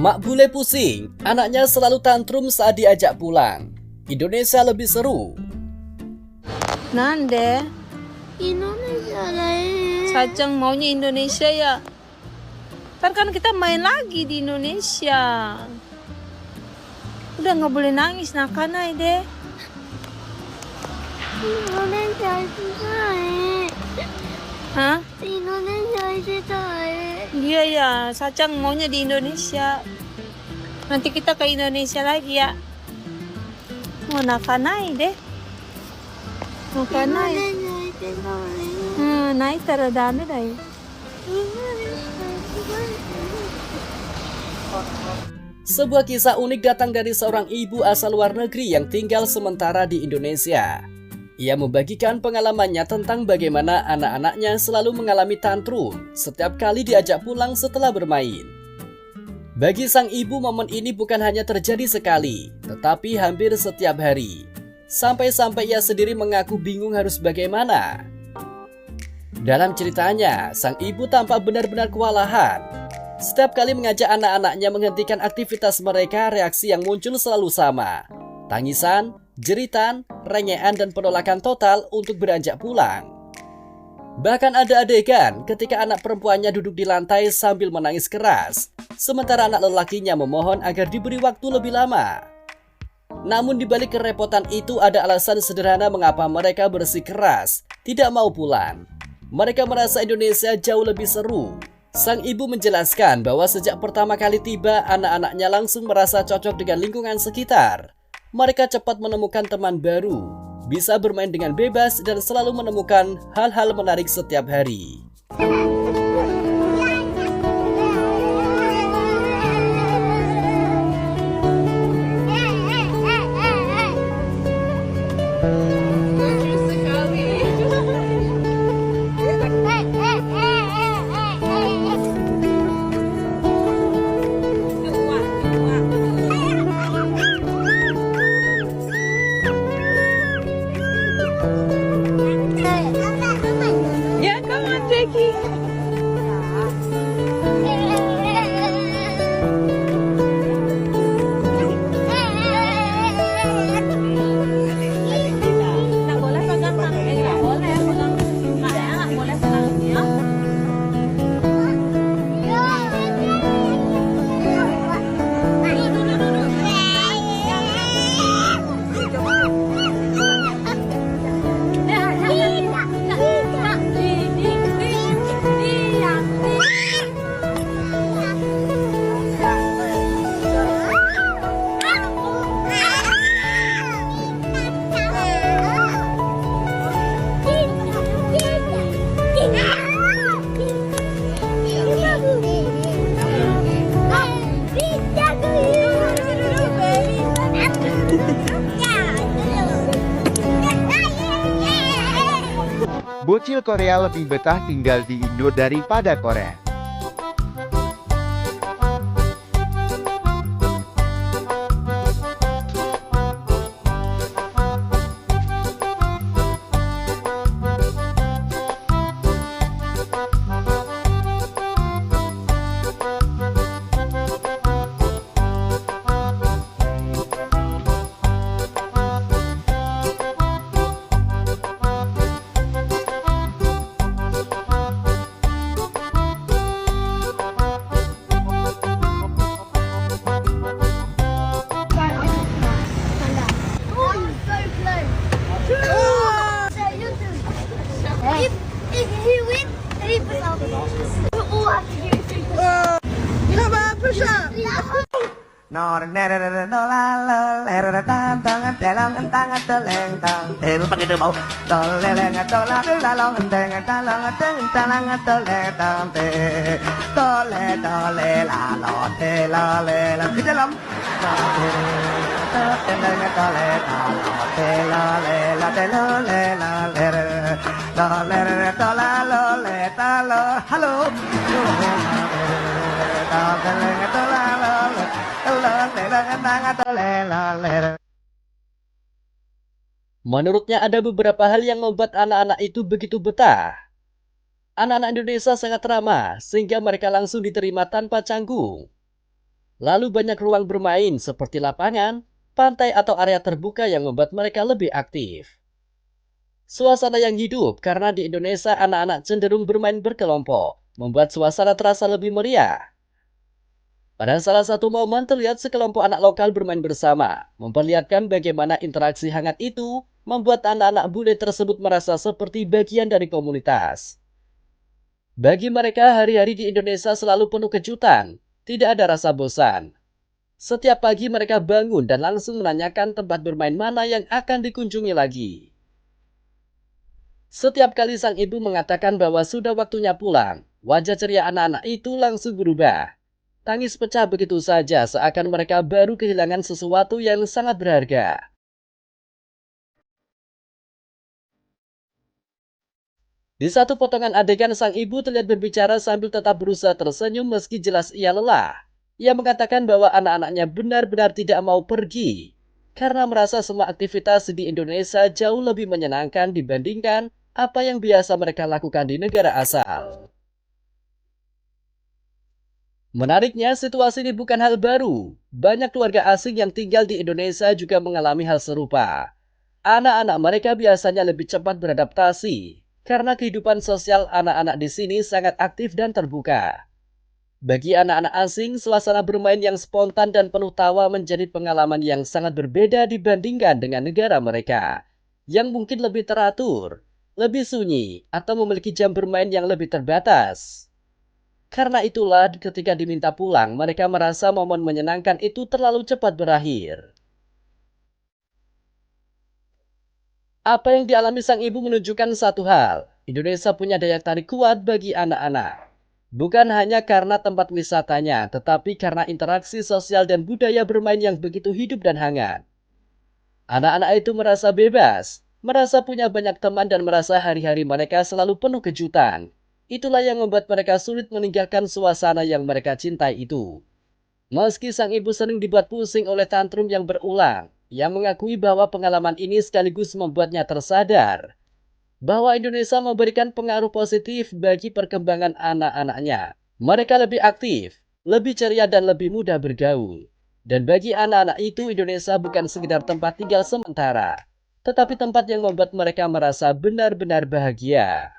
Emak bule pusing, anaknya selalu tantrum saat diajak pulang. Indonesia lebih seru. Nande? Indonesia lah. Sajang maunya Indonesia ya. Ntar kan kita main lagi di Indonesia. Udah nggak boleh nangis, nakanai deh. Indonesia itu saya. Hah? Indonesia itu saya. Iya ya, Sajang maunya di Indonesia. Nanti kita ke Indonesia lagi ya. Mau nakanai deh. Nakanai. Indonesia itu saya. Naik taradami deh. Sebuah kisah unik datang dari seorang ibu asal luar negeri yang tinggal sementara di Indonesia. Ia membagikan pengalamannya tentang bagaimana anak-anaknya selalu mengalami tantrum setiap kali diajak pulang setelah bermain. Bagi sang ibu, momen ini bukan hanya terjadi sekali, tetapi hampir setiap hari. Sampai-sampai ia sendiri mengaku bingung harus bagaimana. Dalam ceritanya, sang ibu tampak benar-benar kewalahan. Setiap kali mengajak anak-anaknya menghentikan aktivitas mereka, reaksi yang muncul selalu sama. Tangisan, jeritan, rengean, dan penolakan total untuk beranjak pulang. Bahkan ada adegan ketika anak perempuannya duduk di lantai sambil menangis keras, sementara anak lelakinya memohon agar diberi waktu lebih lama. Namun di balik kerepotan itu ada alasan sederhana mengapa mereka bersikeras, tidak mau pulang. Mereka merasa Indonesia jauh lebih seru. Sang ibu menjelaskan bahwa sejak pertama kali tiba, anak-anaknya langsung merasa cocok dengan lingkungan sekitar. Mereka cepat menemukan teman baru, bisa bermain dengan bebas dan selalu menemukan hal-hal menarik setiap hari. Ya, come on, Jackie. Nggak boleh pegang tangan, nggak boleh pegang. Nggak boleh pegang ya. Bocil Korea lebih betah tinggal di Indo daripada Korea. If he win, 3%. Oh, I can hear 3%. Come on, push up. Menurutnya ada beberapa hal yang membuat anak-anak itu begitu betah. Anak-anak Indonesia sangat ramah sehingga mereka langsung diterima tanpa canggung. Lalu banyak ruang bermain seperti lapangan, pantai atau area terbuka yang membuat mereka lebih aktif. Suasana yang hidup karena di Indonesia anak-anak cenderung bermain berkelompok, membuat suasana terasa lebih meriah. Pada salah satu momen terlihat sekelompok anak lokal bermain bersama, memperlihatkan bagaimana interaksi hangat itu membuat anak-anak bule tersebut merasa seperti bagian dari komunitas. Bagi mereka, hari-hari di Indonesia selalu penuh kejutan, tidak ada rasa bosan. Setiap pagi mereka bangun dan langsung menanyakan tempat bermain mana yang akan dikunjungi lagi. Setiap kali sang ibu mengatakan bahwa sudah waktunya pulang, wajah ceria anak-anak itu langsung berubah. Tangis pecah begitu saja seakan mereka baru kehilangan sesuatu yang sangat berharga. Di satu potongan adegan sang ibu terlihat berbicara sambil tetap berusaha tersenyum meski jelas ia lelah. Ia mengatakan bahwa anak-anaknya benar-benar tidak mau pergi karena merasa semua aktivitas di Indonesia jauh lebih menyenangkan dibandingkan apa yang biasa mereka lakukan di negara asal. Menariknya, situasi ini bukan hal baru. Banyak keluarga asing yang tinggal di Indonesia juga mengalami hal serupa. Anak-anak mereka biasanya lebih cepat beradaptasi karena kehidupan sosial anak-anak di sini sangat aktif dan terbuka. Bagi anak-anak asing, suasana bermain yang spontan dan penuh tawa menjadi pengalaman yang sangat berbeda dibandingkan dengan negara mereka, yang mungkin lebih teratur, lebih sunyi, atau memiliki jam bermain yang lebih terbatas. Karena itulah ketika diminta pulang, mereka merasa momen menyenangkan itu terlalu cepat berakhir. Apa yang dialami sang ibu menunjukkan satu hal, Indonesia punya daya tarik kuat bagi anak-anak. Bukan hanya karena tempat wisatanya, tetapi karena interaksi sosial dan budaya bermain yang begitu hidup dan hangat. Anak-anak itu merasa bebas, merasa punya banyak teman dan merasa hari-hari mereka selalu penuh kejutan. Itulah yang membuat mereka sulit meninggalkan suasana yang mereka cintai itu. Meski sang ibu sering dibuat pusing oleh tantrum yang berulang, ia mengakui bahwa pengalaman ini sekaligus membuatnya tersadar bahwa Indonesia memberikan pengaruh positif bagi perkembangan anak-anaknya. Mereka lebih aktif, lebih ceria dan lebih mudah bergaul. Dan bagi anak-anak itu Indonesia bukan sekedar tempat tinggal sementara, tetapi tempat yang membuat mereka merasa benar-benar bahagia.